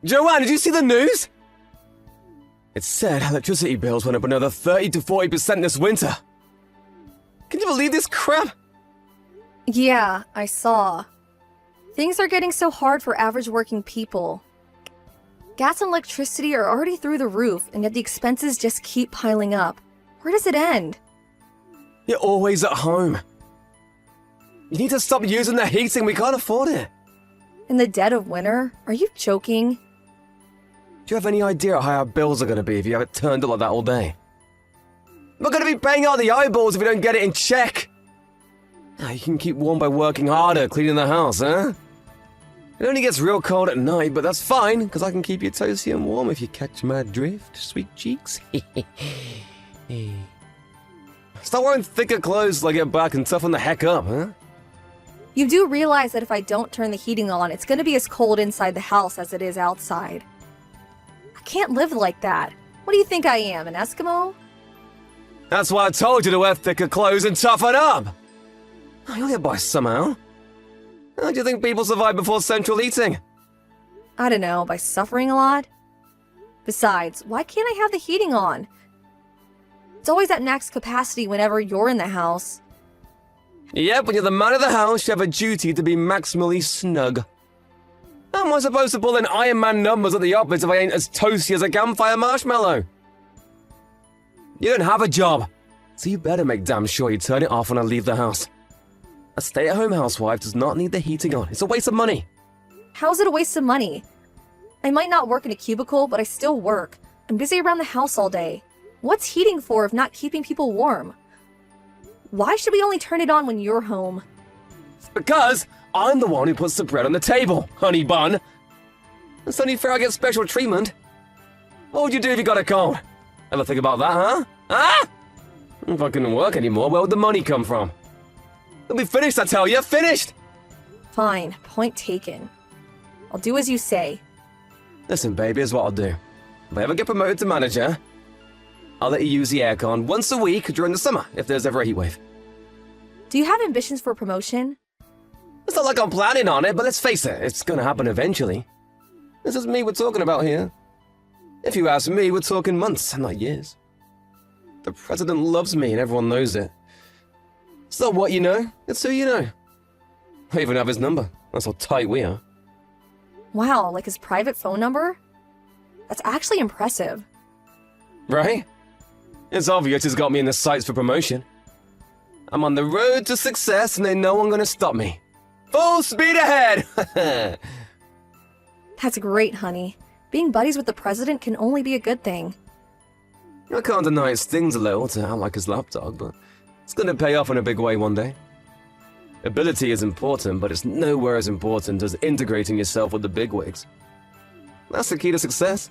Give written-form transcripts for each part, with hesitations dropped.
Joanne, did you see the news? It said electricity bills went up another 30 to 40% this winter. Can you believe this crap? Yeah, I saw. Things are getting so hard for average working people. Gas and electricity are already through the roof, and yet the expenses just keep piling up. Where does it end? You're always at home. You need to stop using the heating, we can't afford it. In the dead of winter? Are you joking? Do you have any idea how our bills are going to be if you have it turned up like that all day? We're going to be paying out the eyeballs if we don't get it in check. Now, you can keep warm by working harder, cleaning the house, huh? It only gets real cold at night, but that's fine, because I can keep you toasty and warm if you catch my drift, sweet cheeks. Start wearing thicker clothes till I get back and toughen the heck up, huh? You do realize that if I don't turn the heating on, it's going to be as cold inside the house as it is outside. I can't live like that. What do you think I am, an Eskimo? That's why I told you to wear thicker clothes and toughen up. You'll get by somehow. How do you think people survive before central heating? I don't know, by suffering a lot? Besides, why can't I have the heating on? It's always at max capacity whenever you're in the house. Yep, when you're the man of the house, you have a duty to be maximally snug. How am I supposed to pull in Iron Man numbers at the office if I ain't as toasty as a campfire marshmallow? You don't have a job, so you better make damn sure you turn it off when I leave the house. A stay-at-home housewife does not need the heating on. It's a waste of money. How's it a waste of money? I might not work in a cubicle, but I still work. I'm busy around the house all day. What's heating for if not keeping people warm? Why should we only turn it on when you're home? Because I'm the one who puts the bread on the table, honey bun. It's only fair I get special treatment. What would you do if you got a cold? Ever think about that, huh? Huh? If I couldn't work anymore, where would the money come from? It'll be finished, I tell you, finished! Fine, point taken. I'll do as you say. Listen, baby, here's what I'll do. If I ever get promoted to manager, I'll let you use the aircon once a week during the summer, if there's ever a heatwave. Do you have ambitions for promotion? It's not like I'm planning on it, but let's face it, it's gonna happen eventually. This is me we're talking about here. If you ask me, we're talking months, not years. The president loves me and everyone knows it. It's not what you know, it's who you know. I even have his number. That's how tight we are. Wow, like his private phone number? That's actually impressive. Right? It's obvious he's got me in the sights for promotion. I'm on the road to success and they know I'm gonna stop me. Full speed ahead! That's great, honey. Being buddies with the president can only be a good thing. I can't deny it stings a little to act like his lapdog, but it's gonna pay off in a big way one day. Ability is important, but it's nowhere as important as integrating yourself with the bigwigs. That's the key to success.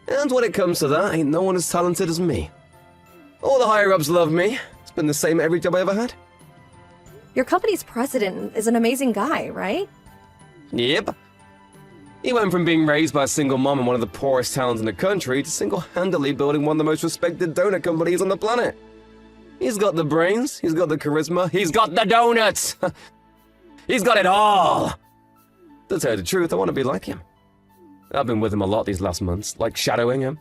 And when it comes to that, ain't no one as talented as me. All the higher-ups love me. It's been the same every job I ever had. Your company's president is an amazing guy, right? Yep. He went from being raised by a single mom in one of the poorest towns in the country to single-handedly building one of the most respected donut companies on the planet. He's got the brains, he's got the charisma, he's got the donuts! He's got it all! To tell you the truth, I want to be like him. I've been with him a lot these last months, like shadowing him.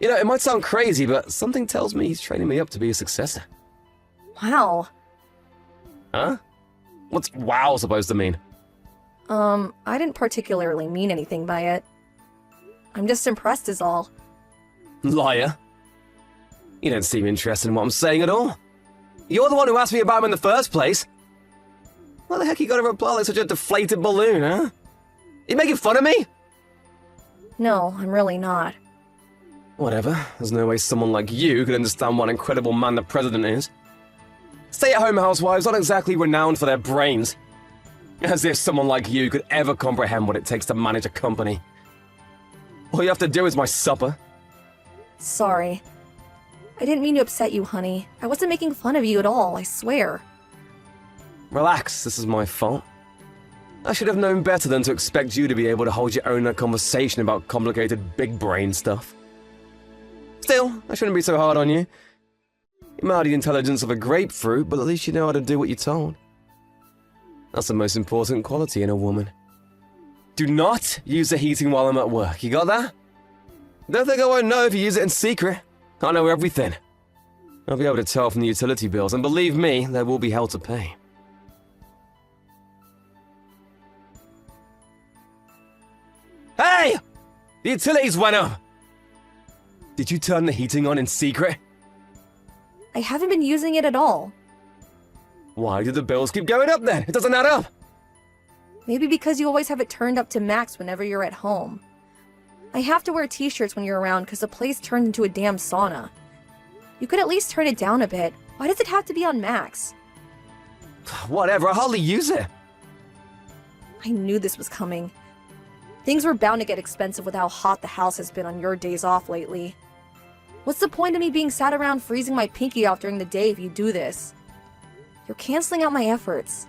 You know, it might sound crazy, but something tells me he's training me up to be a successor. Wow. Huh? What's wow supposed to mean? I didn't particularly mean anything by it. I'm just impressed is all. Liar. You don't seem interested in what I'm saying at all. You're the one who asked me about him in the first place. Why the heck you gotta reply like such a deflated balloon, huh? You making fun of me? No, I'm really not. Whatever. There's no way someone like you could understand what an incredible man the president is. Stay-at-home housewives aren't exactly renowned for their brains. As if someone like you could ever comprehend what it takes to manage a company. All you have to do is my supper. Sorry. I didn't mean to upset you, honey. I wasn't making fun of you at all, I swear. Relax, this is my fault. I should have known better than to expect you to be able to hold your own in a conversation about complicated big brain stuff. Still, I shouldn't be so hard on you. You might have the intelligence of a grapefruit, but at least you know how to do what you're told. That's the most important quality in a woman. Do not use the heating while I'm at work. You got that? Don't think I won't know if you use it in secret. I know everything. I'll be able to tell from the utility bills, and believe me, there will be hell to pay. Hey! The utilities went up! Did you turn the heating on in secret? I haven't been using it at all. Why do the bills keep going up then? It doesn't add up! Maybe because you always have it turned up to max whenever you're at home. I have to wear t-shirts when you're around because the place turned into a damn sauna. You could at least turn it down a bit. Why does it have to be on max? Whatever, I hardly use it. I knew this was coming. Things were bound to get expensive with how hot the house has been on your days off lately. What's the point of me being sat around freezing my pinky off during the day if you do this? You're canceling out my efforts.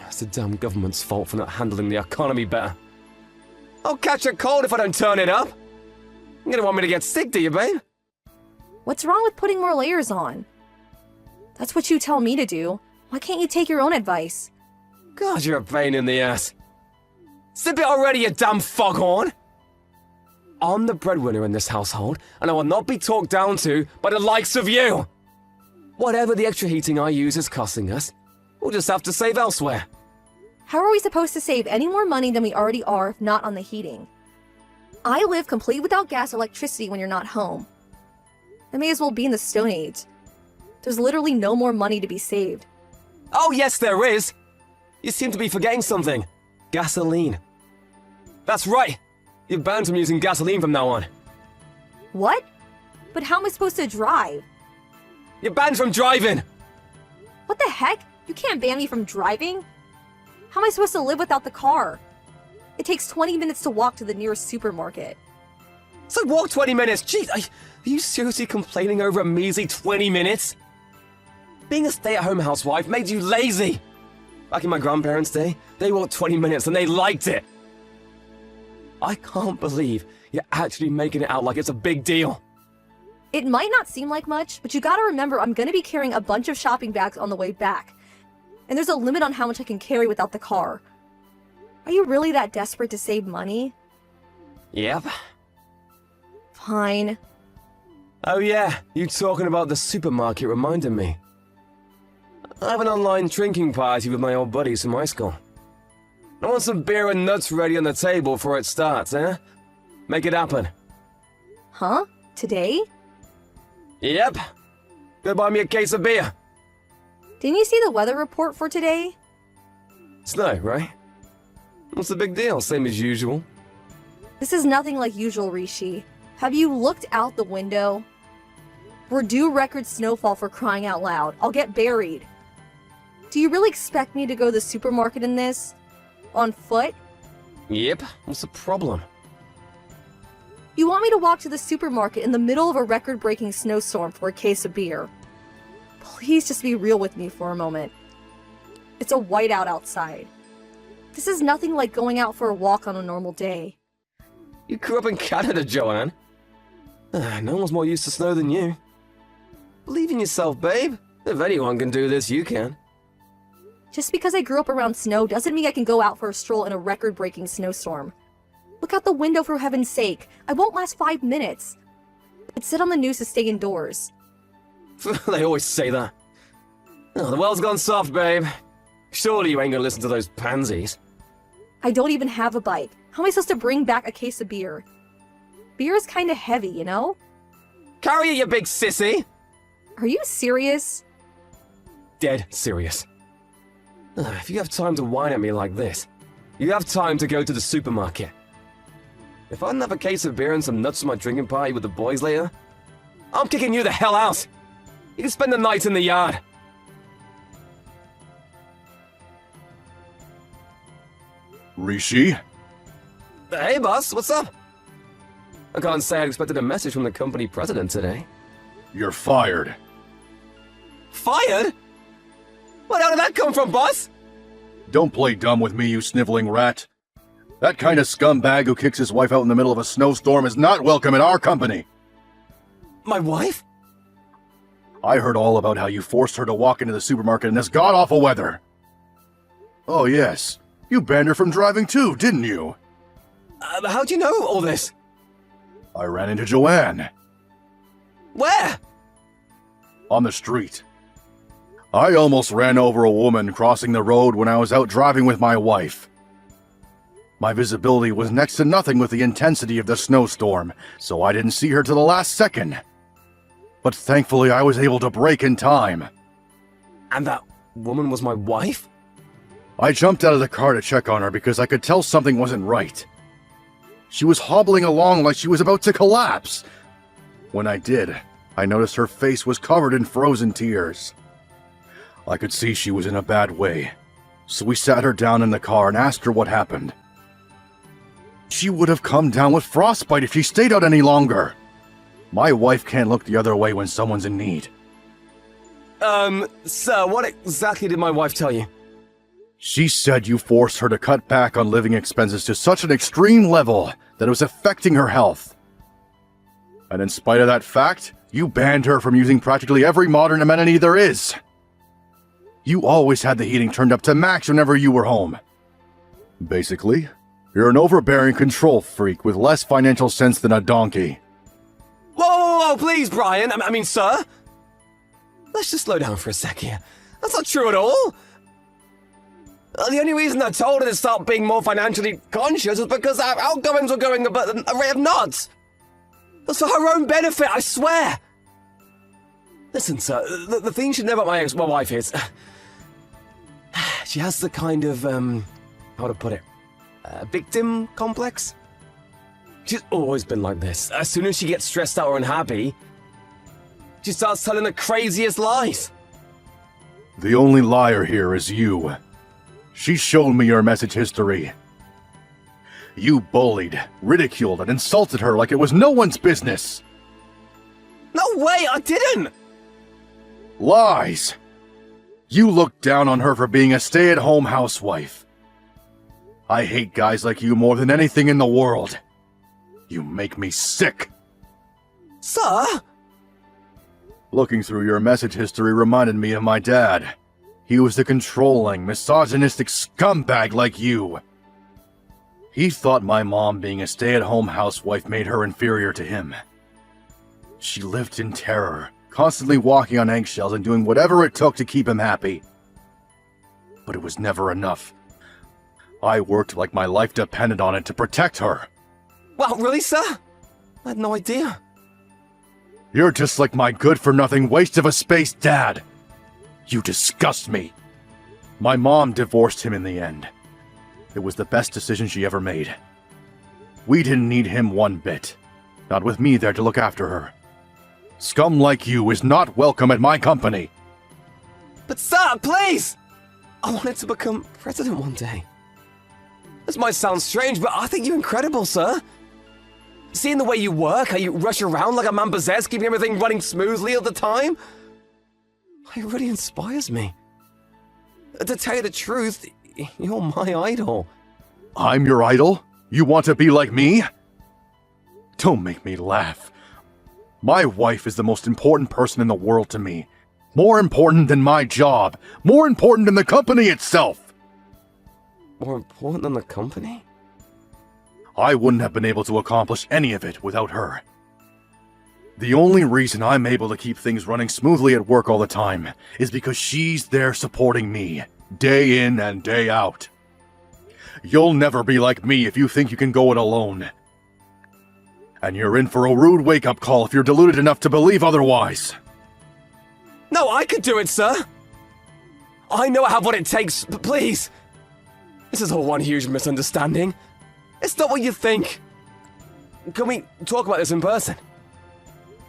It's the damn government's fault for not handling the economy better. I'll catch a cold if I don't turn it up. You don't want me to get sick, do you, babe? What's wrong with putting more layers on? That's what you tell me to do. Why can't you take your own advice? God, you're a pain in the ass. Zip it already, you damn foghorn! I'm the breadwinner in this household, and I will not be talked down to by the likes of you! Whatever the extra heating I use is costing us, we'll just have to save elsewhere. How are we supposed to save any more money than we already are if not on the heating? I live complete without gas or electricity when you're not home. I may as well be in the Stone Age. There's literally no more money to be saved. Oh yes, there is! You seem to be forgetting something. Gasoline. That's right! You're banned from using gasoline from now on. What? But how am I supposed to drive? You're banned from driving! What the heck? You can't ban me from driving? How am I supposed to live without the car? It takes 20 minutes to walk to the nearest supermarket. So walk 20 minutes? Jeez, are you seriously complaining over a measly 20 minutes? Being a stay-at-home housewife made you lazy! Back in my grandparents' day, they walked 20 minutes and they liked it! I can't believe you're actually making it out like it's a big deal. It might not seem like much, but you gotta remember I'm gonna be carrying a bunch of shopping bags on the way back. And there's a limit on how much I can carry without the car. Are you really that desperate to save money? Yep. Fine. Oh yeah, you talking about the supermarket reminded me. I have an online drinking party with my old buddies from high school. I want some beer and nuts ready on the table before it starts, eh? Make it happen. Huh? Today? Yep. Go buy me a case of beer. Didn't you see the weather report for today? Snow, right? What's the big deal? Same as usual. This is nothing like usual, Rishi. Have you looked out the window? We're due record snowfall for crying out loud. I'll get buried. Do you really expect me to go to the supermarket in this? On foot? Yep. What's the problem? You want me to walk to the supermarket in the middle of a record-breaking snowstorm for a case of beer? Please just be real with me for a moment. It's a whiteout outside. This is nothing like going out for a walk on a normal day. You grew up in Canada, Joanne. No one's more used to snow than you. Believe in yourself, babe. If anyone can do this, you can. Just because I grew up around snow doesn't mean I can go out for a stroll in a record-breaking snowstorm. Look out the window for heaven's sake. I won't last 5 minutes. It said on the news to stay indoors. They always say that. Oh, the world's gone soft, babe. Surely you ain't gonna listen to those pansies. I don't even have a bike. How am I supposed to bring back a case of beer? Beer is kinda heavy, you know? Carry it, you big sissy! Are you serious? Dead serious. If you have time to whine at me like this, you have time to go to the supermarket. If I didn't have a case of beer and some nuts for my drinking party with the boys later, I'm kicking you the hell out! You can spend the night in the yard. Rishi? Hey, boss, what's up? I can't say I expected a message from the company president today. You're fired. Fired? Where the hell did that come from, boss? Don't play dumb with me, you sniveling rat. That kind of scumbag who kicks his wife out in the middle of a snowstorm is not welcome in our company. My wife? I heard all about how you forced her to walk into the supermarket in this god-awful weather. Oh yes, You banned her from driving too, didn't you? How'd you know all this? I ran into Joanne. Where? On the street. I almost ran over a woman crossing the road when I was out driving with my wife. My visibility was next to nothing with the intensity of the snowstorm, so I didn't see her till the last second. But thankfully I was able to brake in time. And that woman was my wife? I jumped out of the car to check on her because I could tell something wasn't right. She was hobbling along like she was about to collapse. When I did, I noticed her face was covered in frozen tears. I could see she was in a bad way, so we sat her down in the car and asked her what happened. She would have come down with frostbite if she stayed out any longer. My wife can't look the other way when someone's in need. Sir, what exactly did my wife tell you? She said you forced her to cut back on living expenses to such an extreme level that it was affecting her health. And in spite of that fact, you banned her from using practically every modern amenity there is. You always had the heating turned up to max whenever you were home. Basically, you're an overbearing control freak with less financial sense than a donkey. Whoa, please, Brian. I mean, sir. Let's just slow down for a sec here. That's not true at all. The only reason I told her to start being more financially conscious was because our outgoings were going about a rate of knots. That's for her own benefit, I swear. Listen, sir, the thing you should know about my wife is... she has the kind of, how to put it, victim complex? She's always been like this. As soon as she gets stressed out or unhappy, she starts telling the craziest lies. The only liar here is you. She showed me your message history. You bullied, ridiculed, and insulted her like it was no one's business. No way, I didn't! Lies! You looked down on her for being a stay-at-home housewife. I hate guys like you more than anything in the world. You make me sick. Sir? Looking through your message history reminded me of my dad. He was a controlling, misogynistic scumbag like you. He thought my mom being a stay-at-home housewife made her inferior to him. She lived in terror, constantly walking on eggshells and doing whatever it took to keep him happy. But it was never enough. I worked like my life depended on it to protect her. Wow, really, sir? I had no idea. You're just like my good-for-nothing waste of a space dad. You disgust me. My mom divorced him in the end. It was the best decision she ever made. We didn't need him one bit. Not with me there to look after her. Scum like you is not welcome at my company. But sir, please! I wanted to become president one day. This might sound strange, but I think you're incredible, sir. Seeing the way you work, how you rush around like a man possessed, keeping everything running smoothly all the time, it really inspires me. To tell you the truth, you're my idol. I'm your idol? You want to be like me? Don't make me laugh. My wife is the most important person in the world to me. More important than my job. More important than the company itself. More important than the company? I wouldn't have been able to accomplish any of it without her. The only reason I'm able to keep things running smoothly at work all the time is because she's there supporting me, day in and day out. You'll never be like me if you think you can go it alone. And you're in for a rude wake-up call if you're deluded enough to believe otherwise. No, I could do it, sir. I know I have what it takes, but please. This is all one huge misunderstanding. It's not what you think. Can we talk about this in person?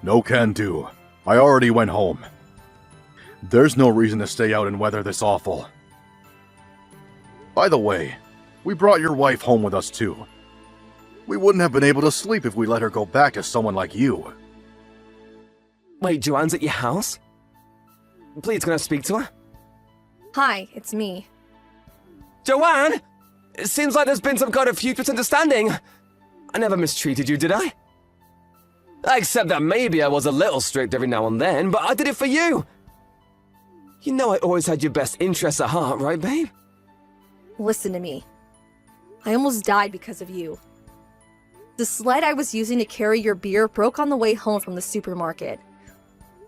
No can do. I already went home. There's no reason to stay out in weather this awful. By the way, we brought your wife home with us too. We wouldn't have been able to sleep if we let her go back to someone like you. Wait, Joanne's at your house? Please, can I speak to her? Hi, it's me. Joanne! It seems like there's been some kind of huge misunderstanding. I never mistreated you, did I? Except that maybe I was a little strict every now and then, but I did it for you. You know I always had your best interests at heart, right, babe? Listen to me. I almost died because of you. The sled I was using to carry your beer broke on the way home from the supermarket.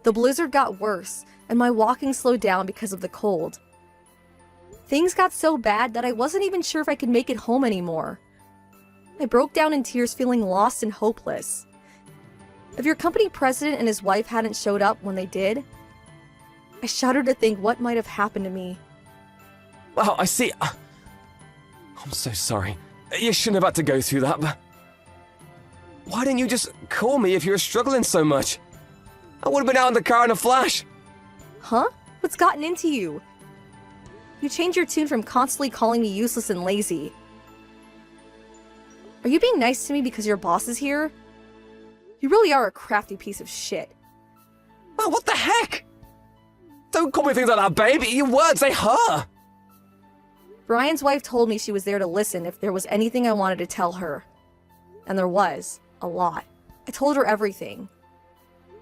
The blizzard got worse, and my walking slowed down because of the cold. Things got so bad that I wasn't even sure if I could make it home anymore. I broke down in tears, feeling lost and hopeless. If your company president and his wife hadn't showed up when they did, I shuddered to think what might have happened to me. Wow, I see. I'm so sorry. You shouldn't have had to go through that, but... Why didn't you just call me if you were struggling so much? I would have been out in the car in a flash. Huh? What's gotten into you? You changed your tune from constantly calling me useless and lazy. Are you being nice to me because your boss is here? You really are a crafty piece of shit. Oh, what the heck? Don't call me things like that, baby. Your words, they hurt. Brian's wife told me she was there to listen if there was anything I wanted to tell her. And there was. A lot. I told her everything.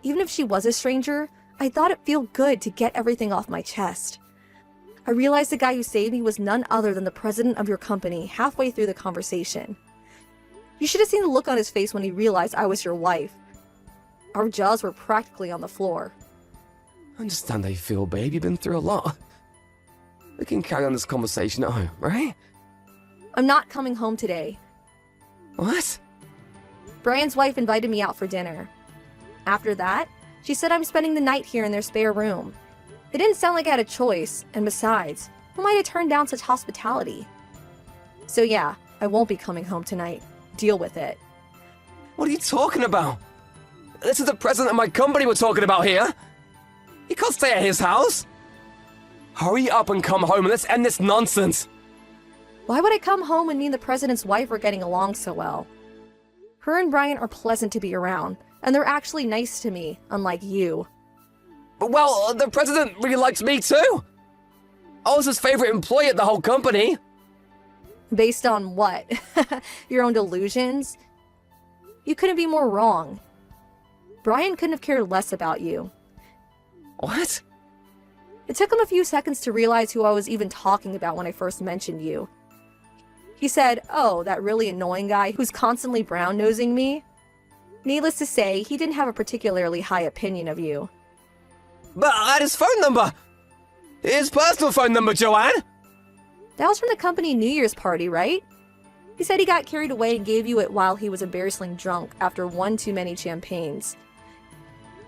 Even if she was a stranger, I thought it'd feel good to get everything off my chest. I realized the guy who saved me was none other than the president of your company halfway through the conversation. You should have seen the look on his face when he realized I was your wife. Our jaws were practically on the floor. I understand how you feel, babe. You've been through a lot. We can carry on this conversation at home, right? I'm not coming home today. What? Brian's wife invited me out for dinner. After that, she said I'm spending the night here in their spare room. It didn't sound like I had a choice, and besides, who might have turned down such hospitality? So yeah, I won't be coming home tonight. Deal with it. What are you talking about? This is the president of my company we're talking about here. You can't stay at his house. Hurry up and come home and let's end this nonsense. Why would I come home when me and the president's wife are getting along so well? Her and Brian are pleasant to be around, and they're actually nice to me, unlike you. Well, the president really likes me too. I was his favorite employee at the whole company. Based on what? Your own delusions? You couldn't be more wrong. Brian couldn't have cared less about you. What? It took him a few seconds to realize who I was even talking about when I first mentioned you. He said, "Oh, that really annoying guy who's constantly brown-nosing me." Needless to say, he didn't have a particularly high opinion of you. But I had his phone number. His personal phone number, Joanne. That was from the company New Year's party, right? He said he got carried away and gave you it while he was embarrassingly drunk after one too many champagnes.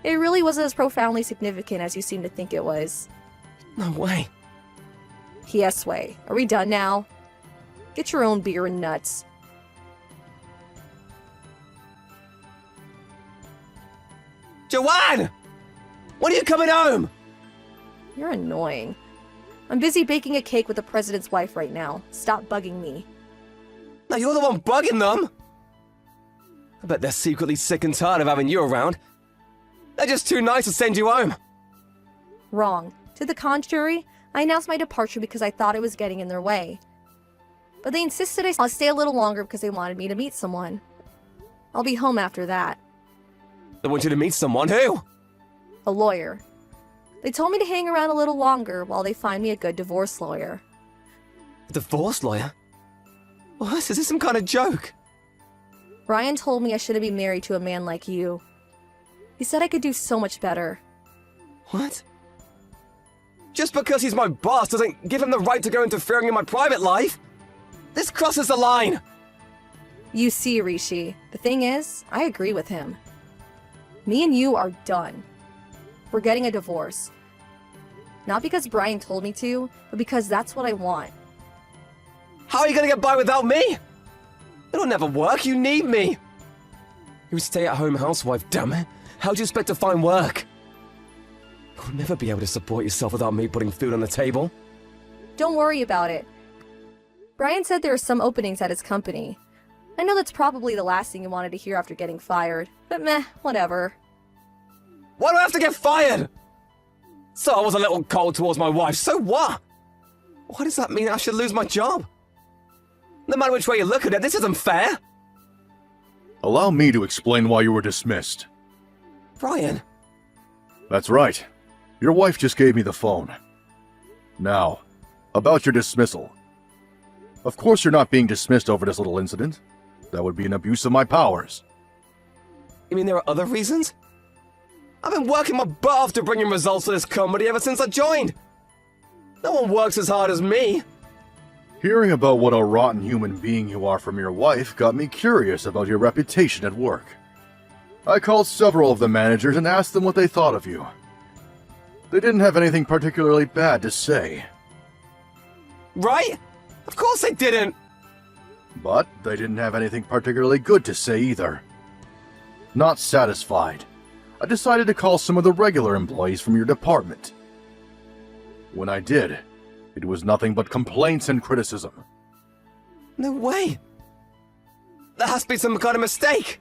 It really wasn't as profoundly significant as you seem to think it was. No way. Yes way. Are we done now? Get your own beer and nuts. Joanne! When are you coming home? You're annoying. I'm busy baking a cake with the president's wife right now. Stop bugging me. No, you're the one bugging them. I bet they're secretly sick and tired of having you around. They're just too nice to send you home. Wrong. To the contrary, I announced my departure because I thought it was getting in their way. But they insisted I'll stay a little longer because they wanted me to meet someone. I'll be home after that. They want you to meet someone. Who? A lawyer. They told me to hang around a little longer while they find me a good divorce lawyer. A divorce lawyer? What? Is this some kind of joke? Brian told me I shouldn't be married to a man like you. He said I could do so much better. What? Just because he's my boss doesn't give him the right to go interfering in my private life? This crosses the line! You see, Rishi, the thing is, I agree with him. Me and you are done. We're getting a divorce. Not because Brian told me to, but because that's what I want. How are you gonna get by without me? It'll never work, you need me! You're a stay-at-home housewife, damn it. How do you expect to find work? You'll never be able to support yourself without me putting food on the table. Don't worry about it. Brian said there are some openings at his company. I know that's probably the last thing you wanted to hear after getting fired, but meh, whatever. Why do I have to get fired? So I was a little cold towards my wife, so what? Why does that mean I should lose my job? No matter which way you look at it, this isn't fair. Allow me to explain why you were dismissed. Brian. That's right. Your wife just gave me the phone. Now, about your dismissal. Of course you're not being dismissed over this little incident. That would be an abuse of my powers. You mean there are other reasons? I've been working my butt off to bring in results for this company ever since I joined. No one works as hard as me. Hearing about what a rotten human being you are from your wife got me curious about your reputation at work. I called several of the managers and asked them what they thought of you. They didn't have anything particularly bad to say. Right? Of course they didn't. But they didn't have anything particularly good to say either. Not satisfied, I decided to call some of the regular employees from your department. When I did, it was nothing but complaints and criticism. No way. There has to be some kind of mistake.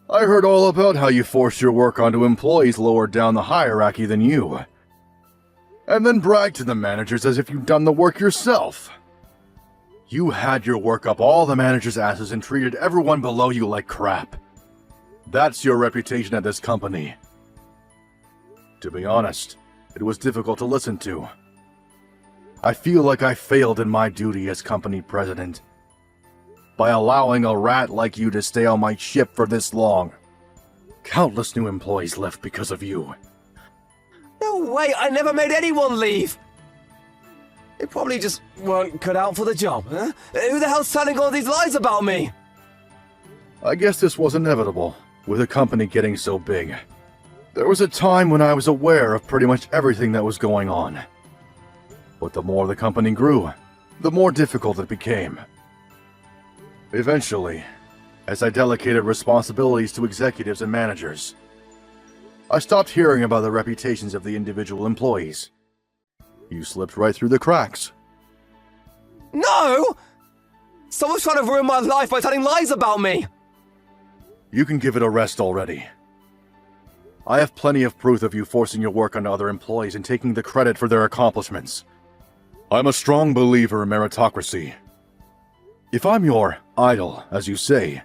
I heard all about how you forced your work onto employees lower down the hierarchy than you, and then bragged to the managers as if you'd done the work yourself. You had your work up all the managers' asses and treated everyone below you like crap. That's your reputation at this company. To be honest, it was difficult to listen to. I feel like I failed in my duty as company president by allowing a rat like you to stay on my ship for this long. Countless new employees left because of you. No way, I never made anyone leave. They probably just weren't cut out for the job, huh? Who the hell's telling all these lies about me? I guess this was inevitable, with the company getting so big. There was a time when I was aware of pretty much everything that was going on. But the more the company grew, the more difficult it became. Eventually, as I delegated responsibilities to executives and managers, I stopped hearing about the reputations of the individual employees. You slipped right through the cracks. No! Someone's trying to ruin my life by telling lies about me! You can give it a rest already. I have plenty of proof of you forcing your work onto other employees and taking the credit for their accomplishments. I'm a strong believer in meritocracy. If I'm your idol, as you say,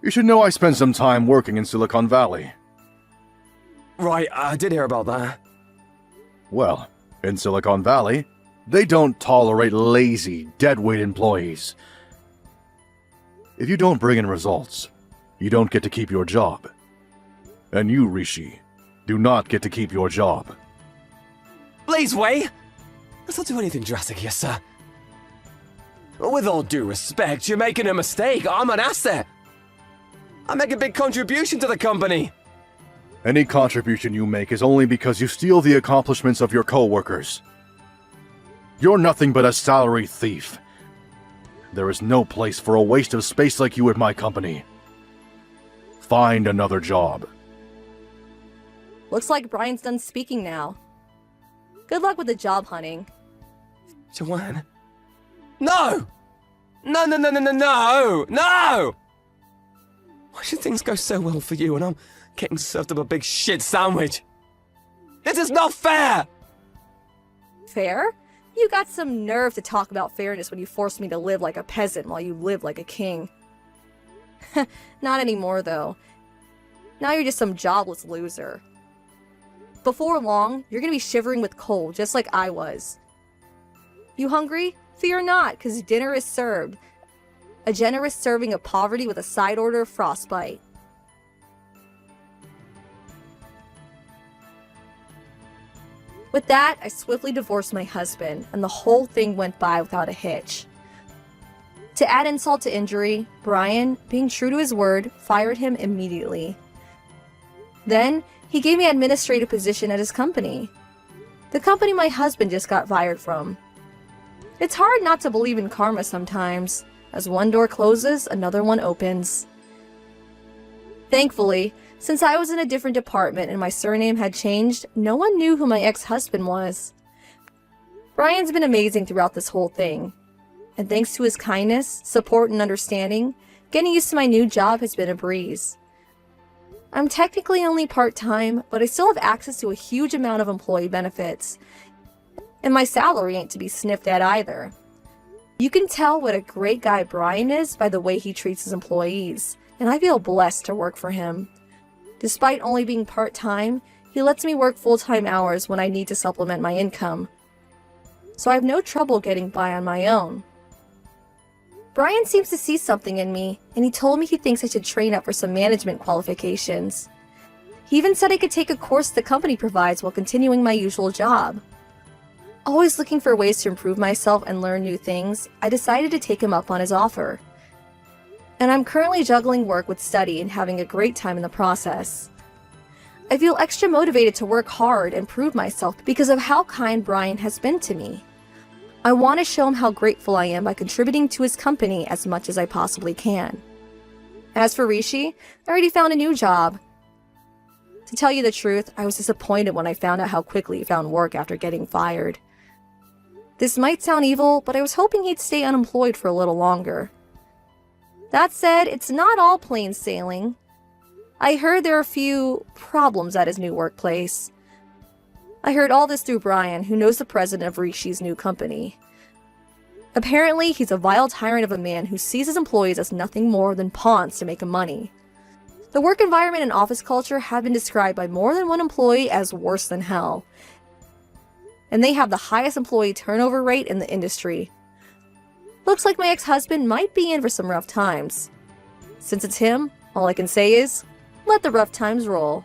you should know I spent some time working in Silicon Valley. Right, I did hear about that. Well, in Silicon Valley, they don't tolerate lazy, deadweight employees. If you don't bring in results, you don't get to keep your job. And you, Rishi, do not get to keep your job. Please wait! Let's not do anything drastic here, sir. With all due respect, you're making a mistake. I'm an asset. I make a big contribution to the company. Any contribution you make is only because you steal the accomplishments of your co-workers. You're nothing but a salary thief. There is no place for a waste of space like you at my company. Find another job. Looks like Brian's done speaking now. Good luck with the job hunting. Joanne? No! No, no, no, no, no, no! No! Why should things go so well for you and I'm getting served up a big shit sandwich? This is not fair! Fair? You got some nerve to talk about fairness when you forced me to live like a peasant while you lived like a king. Not anymore, though. Now you're just some jobless loser. Before long, you're gonna be shivering with cold, just like I was. You hungry? Fear not, because dinner is served. A generous serving of poverty with a side order of frostbite. With that, I swiftly divorced my husband, and the whole thing went by without a hitch. To add insult to injury, Brian, being true to his word, fired him immediately. Then, he gave me an administrative position at his company. The company my husband just got fired from. It's hard not to believe in karma sometimes. As one door closes, another one opens. Thankfully, since I was in a different department and my surname had changed, no one knew who my ex-husband was. Brian's been amazing throughout this whole thing. And thanks to his kindness, support, and understanding, getting used to my new job has been a breeze. I'm technically only part-time, but I still have access to a huge amount of employee benefits. And my salary ain't to be sniffed at either. You can tell what a great guy Brian is by the way he treats his employees, and I feel blessed to work for him. Despite only being part-time, he lets me work full-time hours when I need to supplement my income. So I have no trouble getting by on my own. Brian seems to see something in me, and he told me he thinks I should train up for some management qualifications. He even said I could take a course the company provides while continuing my usual job. Always looking for ways to improve myself and learn new things, I decided to take him up on his offer. And I'm currently juggling work with study and having a great time in the process. I feel extra motivated to work hard and prove myself because of how kind Brian has been to me. I want to show him how grateful I am by contributing to his company as much as I possibly can. As for Rishi, I already found a new job. To tell you the truth, I was disappointed when I found out how quickly he found work after getting fired. This might sound evil, but I was hoping he'd stay unemployed for a little longer. That said, it's not all plain sailing. I heard there are a few problems at his new workplace. I heard all this through Brian, who knows the president of Rishi's new company. Apparently, he's a vile tyrant of a man who sees his employees as nothing more than pawns to make him money. The work environment and office culture have been described by more than one employee as worse than hell. And they have the highest employee turnover rate in the industry. Looks like my ex-husband might be in for some rough times. Since it's him, all I can say is, let the rough times roll.